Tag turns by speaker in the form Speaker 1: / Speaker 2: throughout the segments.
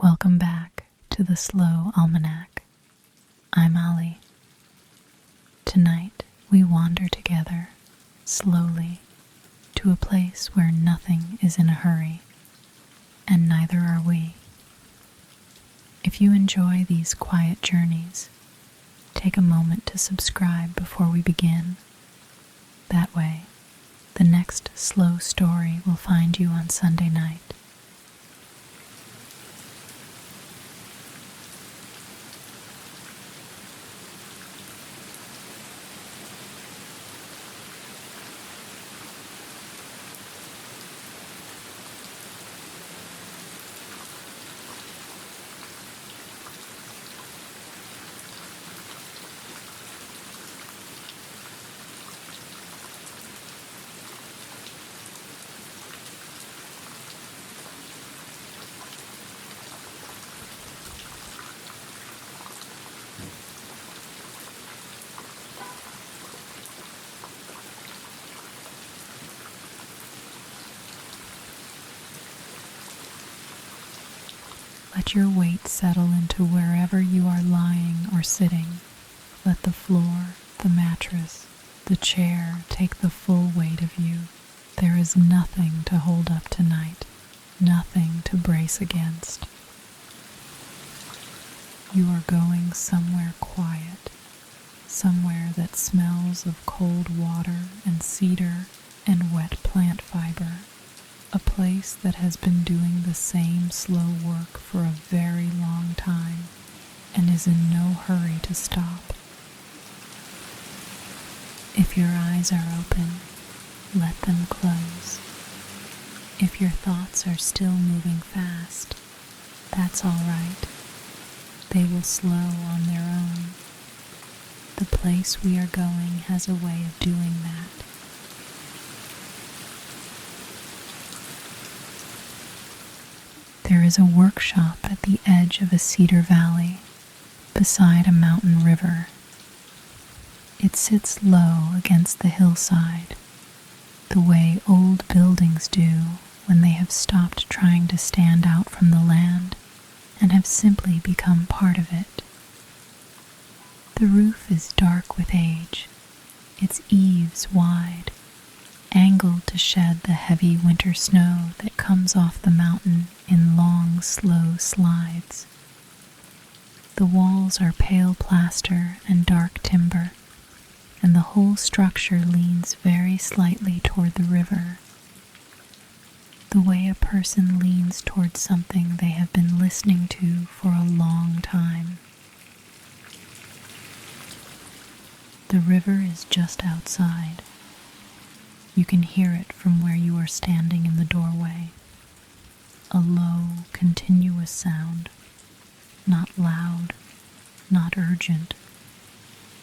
Speaker 1: Welcome back to the Slow Almanac. I'm Ali. Tonight we wander together, slowly, to a place where nothing is in a hurry, and neither are we. If you enjoy these quiet journeys, take a moment to subscribe before we begin. That way, the next slow story will find you on Sunday night. Let your weight settle into wherever you are lying or sitting. Let the floor, the mattress, the chair take the full weight of you. There is nothing to hold up tonight, nothing to brace against. You are going somewhere quiet, somewhere that smells of cold water and cedar and wet plant fibre. A place that has been doing the same slow work for a very long time and is in no hurry to stop. If your eyes are open, let them close. If your thoughts are still moving fast, that's all right. They will slow on their own. The place we are going has a way of doing that. There is a workshop at the edge of a cedar valley, beside a mountain river. It sits low against the hillside, the way old buildings do when they have stopped trying to stand out from the land and have simply become part of it. The roof is dark with age, its eaves wide, angled to shed the heavy winter snow that comes off the mountain in long, slow slides. The walls are pale plaster and dark timber, and the whole structure leans very slightly toward the river, the way a person leans toward something they have been listening to for a long time. The river is just outside. You can hear it from where you are standing in the doorway. A low, continuous sound, not loud, not urgent,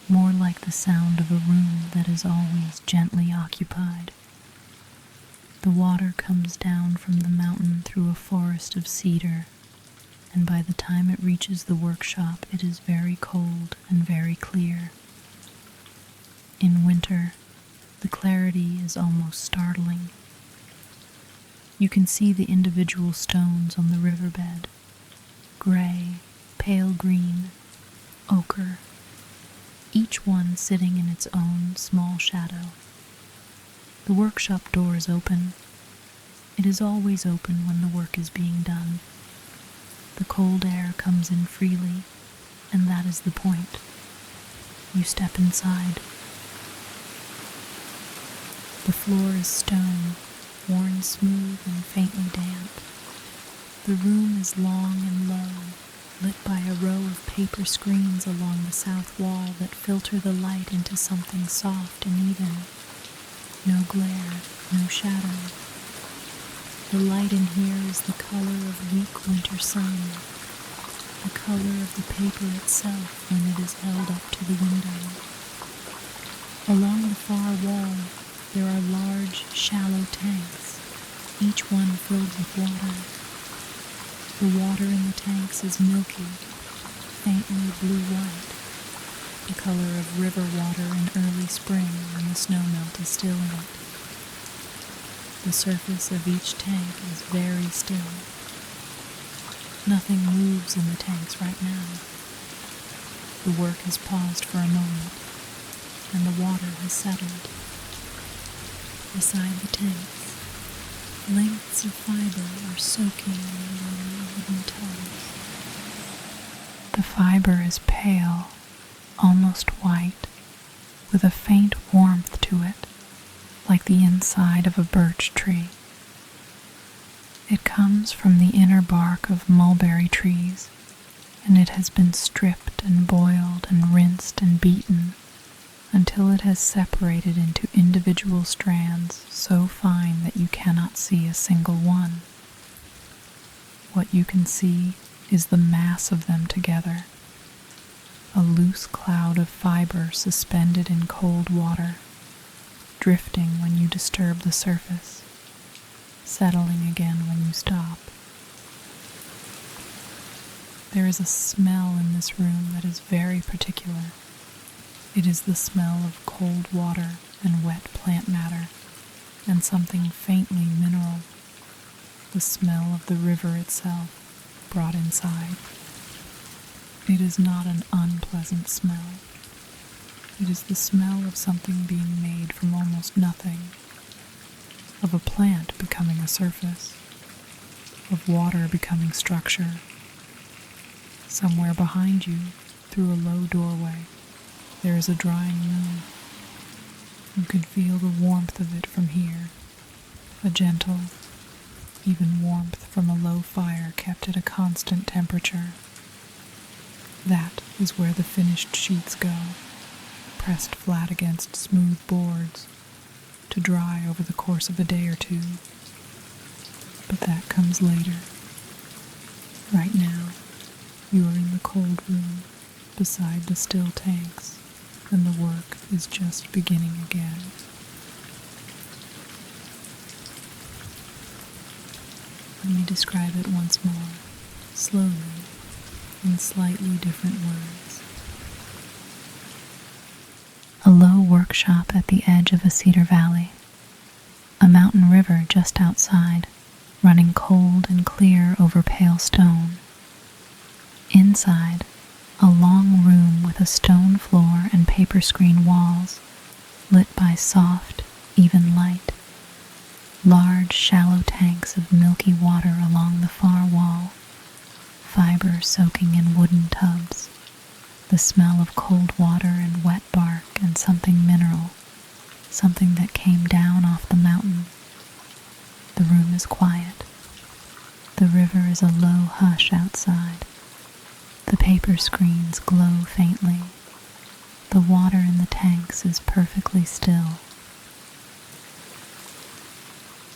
Speaker 1: more like the sound of a room that is always gently occupied. The water comes down from the mountain through a forest of cedar, and by the time it reaches the workshop, it is very cold and very clear. In winter, the clarity is almost startling. You can see the individual stones on the riverbed, gray, pale green, ochre, each one sitting in its own small shadow. The workshop door is open. It is always open when the work is being done. The cold air comes in freely, and that is the point. You step inside. The floor is stone, worn smooth and faintly damp. The room is long and low, lit by a row of paper screens along the south wall that filter the light into something soft and even. No glare, no shadow. The light in here is the color of weak winter sun, the color of the paper itself when it is held up to the window. Along the far wall, there are large, shallow tanks, each one filled with water. The water in the tanks is milky, faintly blue-white, the color of river water in early spring when the snowmelt is still in it. The surface of each tank is very still. Nothing moves in the tanks right now. The work has paused for a moment, and the water has settled. Beside the tanks, lengths of fibre are soaking in wooden tubs. The fibre is pale, almost white, with a faint warmth to it, like the inside of a birch tree. It comes from the inner bark of mulberry trees, and it has been stripped and boiled and rinsed and beaten until it has separated into individual strands so fine that you cannot see a single one. What you can see is the mass of them together, a loose cloud of fibre suspended in cold water, drifting when you disturb the surface, settling again when you stop. There is a smell in this room that is very particular. It is the smell of cold water and wet plant matter, and something faintly mineral, the smell of the river itself brought inside. It is not an unpleasant smell. It is the smell of something being made from almost nothing, of a plant becoming a surface, of water becoming structure. Somewhere behind you, through a low doorway, there is a drying moon. You can feel the warmth of it from here, a gentle, even warmth from a low fire kept at a constant temperature. That is where the finished sheets go, pressed flat against smooth boards, to dry over the course of a day or two. But that comes later. Right now, you are in the cold room beside the still tanks, and the work is just beginning again. Let me describe it once more, slowly, in slightly different words. A low workshop at the edge of a cedar valley, a mountain river just outside, running cold and clear over pale stone. Inside, a long room with a stone floor and paper screen walls, lit by soft, even light. Large, shallow tanks of milky water along the far wall, fibre soaking in wooden tubs, the smell of cold water and wet bark and something mineral, something that came down off the mountain. The room is quiet. The river is a low hush outside. The paper screens glow faintly. The water in the tanks is perfectly still.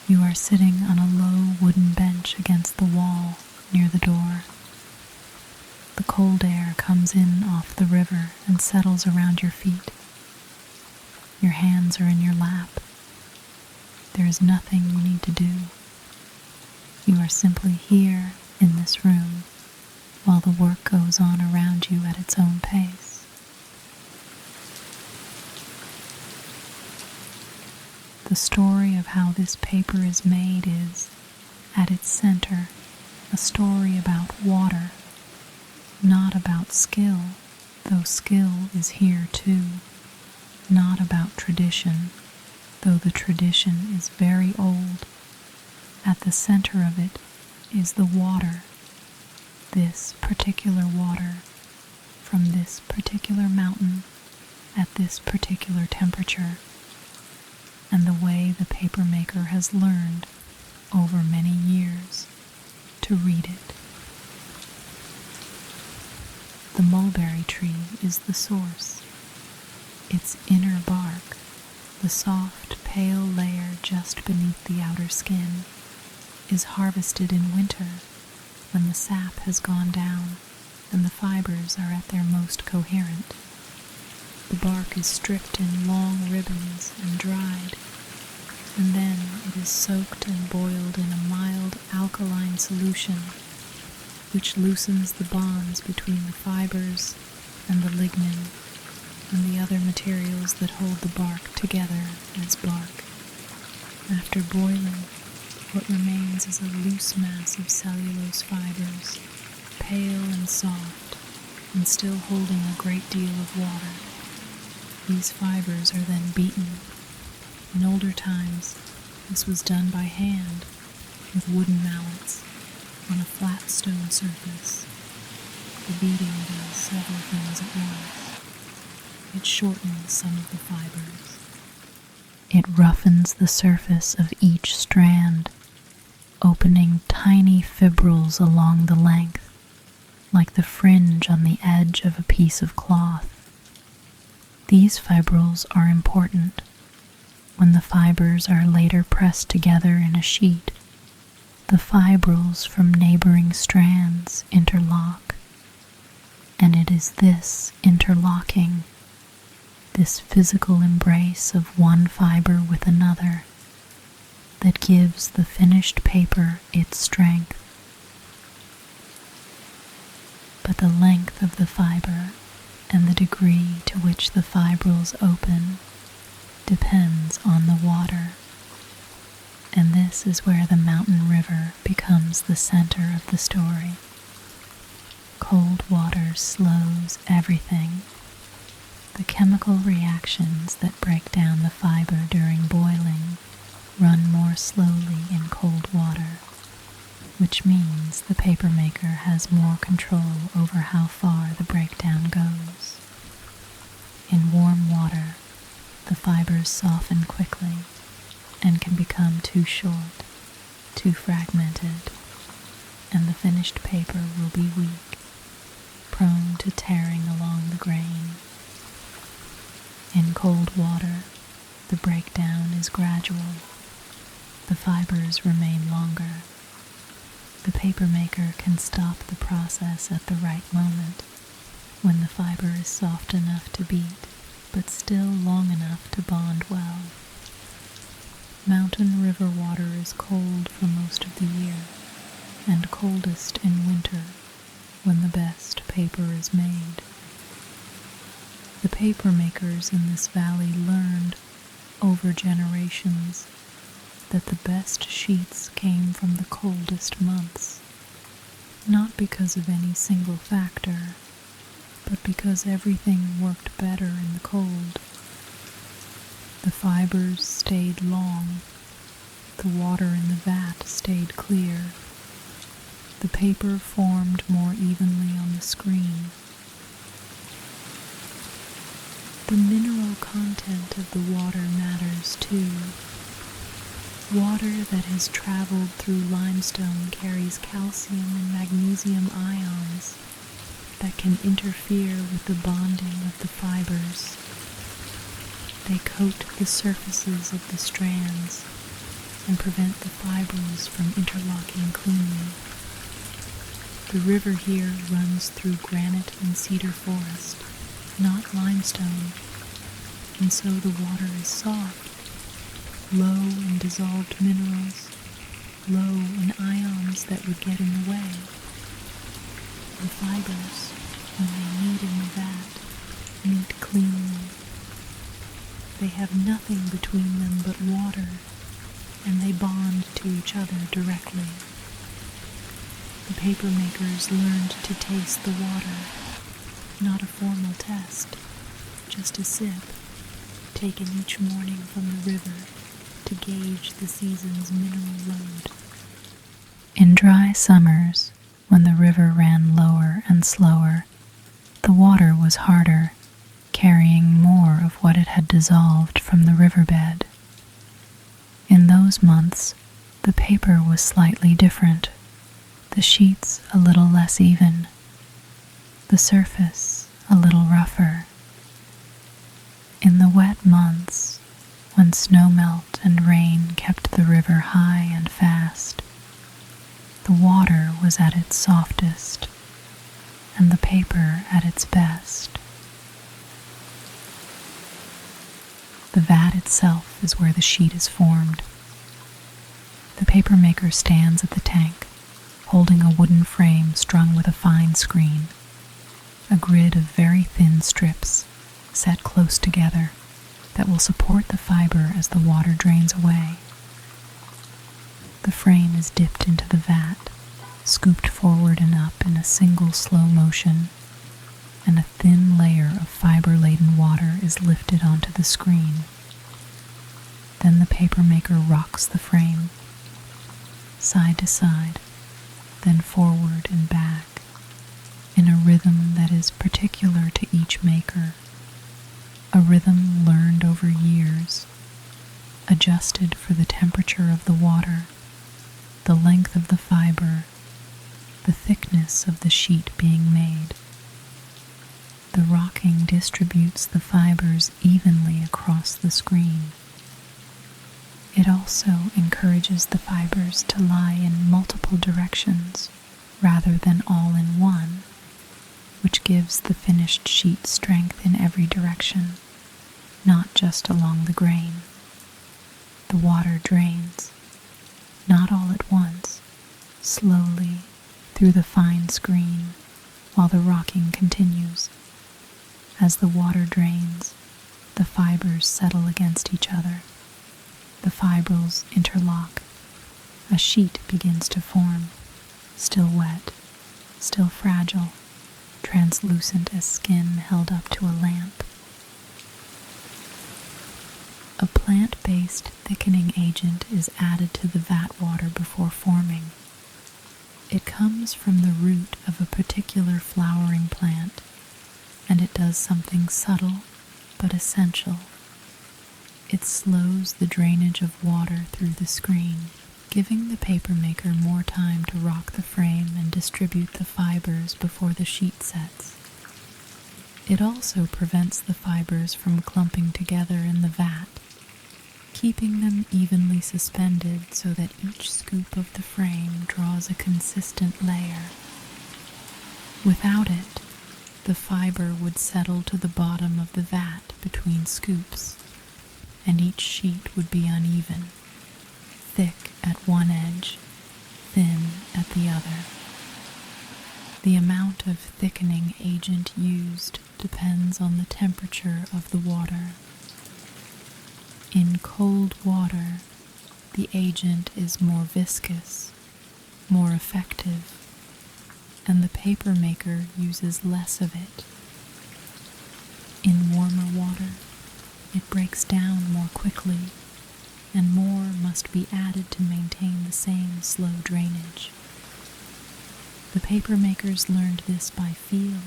Speaker 1: You are sitting on a low wooden bench against the wall near the door. The cold air comes in off the river and settles around your feet. Your hands are in your lap. There is nothing you need to do. You are simply here in this room, while the work goes on around you at its own pace. The story of how this paper is made is, at its center, a story about water, not about skill, though skill is here too, not about tradition, though the tradition is very old. At the center of it is the water, this particular water, from this particular mountain, at this particular temperature, and the way the papermaker has learned, over many years, to read it. The mulberry tree is the source. Its inner bark, the soft, pale layer just beneath the outer skin, is harvested in winter when the sap has gone down and the fibres are at their most coherent. The bark is stripped in long ribbons and dried, and then it is soaked and boiled in a mild alkaline solution, which loosens the bonds between the fibres and the lignin and the other materials that hold the bark together as bark. After boiling, what remains is a loose mass of cellulose fibers, pale and soft, and still holding a great deal of water. These fibres are then beaten. In older times, this was done by hand with wooden mallets on a flat stone surface. The beating does several things at once. It shortens some of the fibers. It roughens the surface of each strand, opening tiny fibrils along the length, like the fringe on the edge of a piece of cloth. These fibrils are important. When the fibers are later pressed together in a sheet, the fibrils from neighboring strands interlock, and it is this interlocking, this physical embrace of one fiber with another, that gives the finished paper its strength. But the length of the fiber and the degree to which the fibrils open depends on the water, and this is where the mountain river becomes the center of the story. Cold water slows everything. The chemical reactions that break down the fiber during boiling run more slowly in cold water, which means the papermaker has more control over how far the breakdown goes. In warm water, the fibers soften quickly and can become too short, too fragmented, and the finished paper will be weak, prone to tearing along the grain. In cold water, the breakdown is gradual. The fibers remain longer. The papermaker can stop the process at the right moment, when the fiber is soft enough to beat, but still long enough to bond well. Mountain river water is cold for most of the year, and coldest in winter, when the best paper is made. The papermakers in this valley learned, over generations, that the best sheets came from the coldest months, not because of any single factor, but because everything worked better in the cold. The fibers stayed long, the water in the vat stayed clear, the paper formed more evenly on the screen. The mineral content of the water matters too. Water that has traveled through limestone carries calcium and magnesium ions that can interfere with the bonding of the fibers. They coat the surfaces of the strands and prevent the fibrils from interlocking cleanly. The river here runs through granite and cedar forest, not limestone, and so the water is soft, low in dissolved minerals, low in ions that would get in the way. The fibers, when they meet in the vat, meet cleanly. They have nothing between them but water, and they bond to each other directly. The papermakers learned to taste the water, not a formal test, just a sip, taken each morning from the river to gauge the season's mineral load. In dry summers, when the river ran lower and slower, the water was harder, carrying more of what it had dissolved from the riverbed. In those months, the paper was slightly different, the sheets a little less even, the surface a little rougher. In the wet months, when snowmelt and rain kept the river high and fast, the water was at its softest, and the paper at its best. The vat itself is where the sheet is formed. The papermaker stands at the tank, holding a wooden frame strung with a fine screen, a grid of very thin strips set close together that will support the fiber as the water drains away. The frame is dipped into the vat, scooped forward and up in a single slow motion, and a thin layer of fiber-laden water is lifted onto the screen. Then the papermaker rocks the frame, side to side, then forward and back, in a rhythm that is particular to each maker, a rhythm learned over years, adjusted for the temperature of the water, the length of the fiber, the thickness of the sheet being made. The rocking distributes the fibers evenly across the screen. It also encourages the fibers to lie in multiple directions rather than all in one, which gives the finished sheet strength in every direction, not just along the grain. The water drains, not all at once, slowly through the fine screen, while the rocking continues. As the water drains, the fibers settle against each other. The fibrils interlock. A sheet begins to form, still wet, still fragile, translucent as skin held up to a lamp. A plant-based thickening agent is added to the vat water before forming. It comes from the root of a particular flowering plant, and it does something subtle but essential. It slows the drainage of water through the screen, giving the papermaker more time to rock the frame and distribute the fibers before the sheet sets. It also prevents the fibers from clumping together in the vat, keeping them evenly suspended so that each scoop of the frame draws a consistent layer. Without it, the fiber would settle to the bottom of the vat between scoops, and each sheet would be uneven, thick at one edge, thin at the other. The amount of thickening agent used depends on the temperature of the water. In cold water, the agent is more viscous, more effective, and the papermaker uses less of it. In warmer water, it breaks down more quickly, and more must be added to maintain the same slow drainage. The papermakers learned this by feel,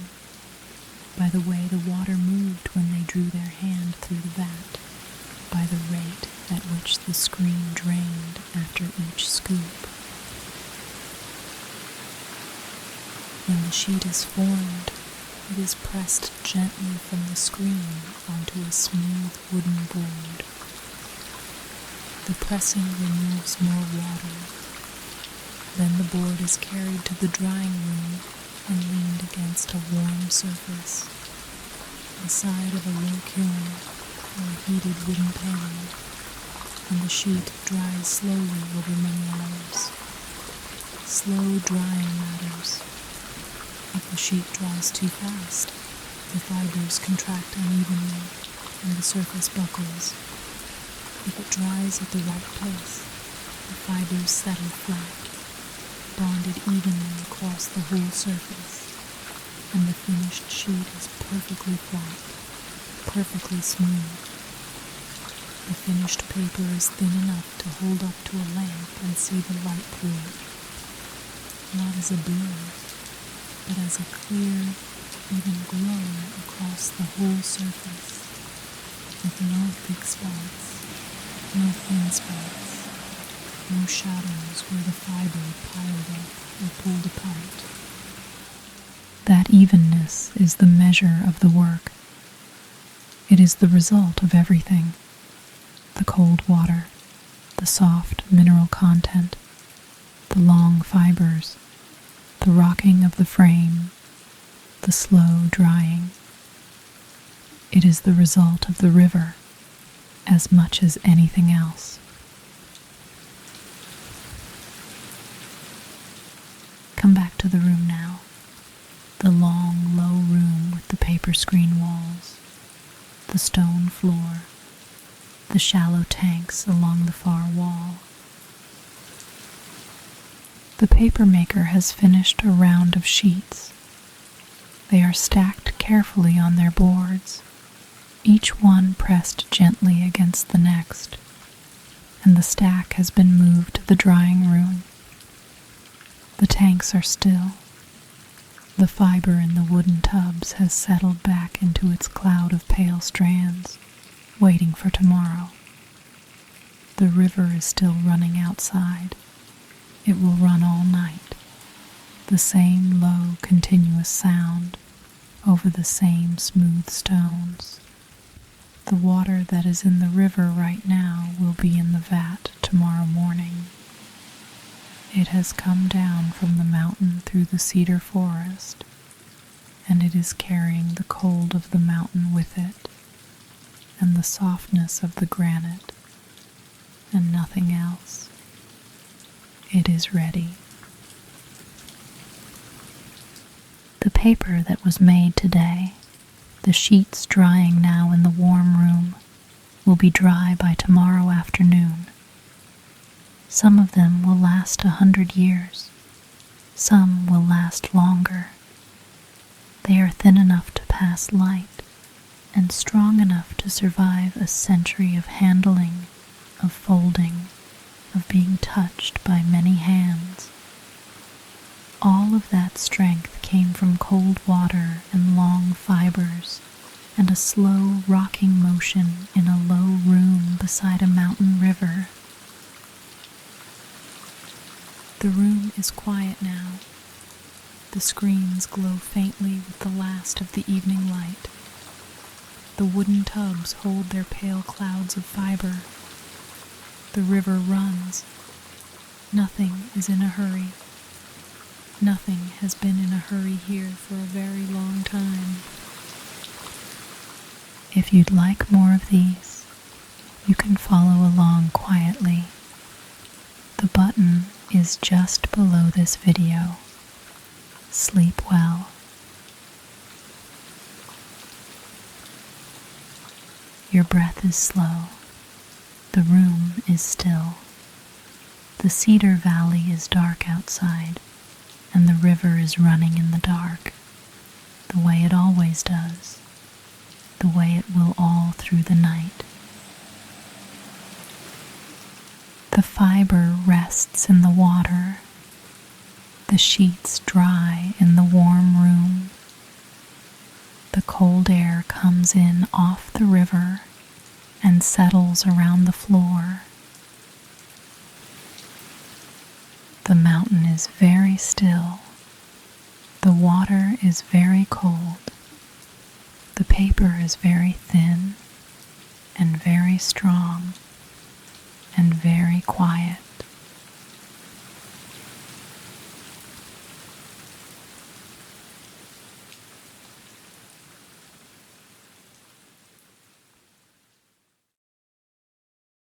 Speaker 1: by the way the water moved when they drew their hand through the vat, by the rate at which the screen drained after each scoop. When the sheet is formed, it is pressed gently from the screen onto a smooth wooden board. The pressing removes more water. Then the board is carried to the drying room and leaned against a warm surface, the side of a low kiln or a heated wooden pan, and the sheet dries slowly over many hours. Slow drying matters. If the sheet dries too fast, the fibers contract unevenly and the surface buckles. If it dries at the right place, the fibers settle flat, bonded evenly across the whole surface, and the finished sheet is perfectly flat, perfectly smooth. The finished paper is thin enough to hold up to a lamp and see the light through it, not as a blur, but as a clear, even glow across the whole surface, with no thick spots, no thin spots, no shadows where the fiber piled up or pulled apart. That evenness is the measure of the work. It is the result of everything: the cold water, the soft mineral content, the long fibers, the rocking of the frame, the slow drying. It is the result of the river as much as anything else. Come back to the room now, the long, low room with the paper screen walls, the stone floor, the shallow tanks along the far wall. The papermaker has finished a round of sheets. They are stacked carefully on their boards, each one pressed gently against the next, and the stack has been moved to the drying room. The tanks are still. The fibre in the wooden tubs has settled back into its cloud of pale strands, waiting for tomorrow. The river is still running outside. It will run all night, the same low, continuous sound over the same smooth stones. The water that is in the river right now will be in the vat tomorrow morning. It has come down from the mountain through the cedar forest, and it is carrying the cold of the mountain with it, and the softness of the granite, and nothing else. It is ready. The paper that was made today, the sheets drying now in the warm room, will be dry by tomorrow afternoon. Some of them will last 100 years. Some will last longer. They are thin enough to pass light and strong enough to survive a century of handling, of folding, of being touched by many hands. All of that strength came from cold water and long fibres and a slow rocking motion in a low room beside a mountain river. The room is quiet now. The screens glow faintly with the last of the evening light. The wooden tubs hold their pale clouds of fibre. The river runs. Nothing is in a hurry. Nothing has been in a hurry here for a very long time. If you'd like more of these, you can follow along quietly. The button is just below this video. Sleep well. Your breath is slow. The room is still. The cedar valley is dark outside, and the river is running in the dark, the way it always does, the way it will all through the night. The fibre rests in the water. The sheets dry in the warm room. The cold air comes in off the river and settles around the floor. The mountain is very still. The water is very cold. The paper is very thin and very strong and very quiet.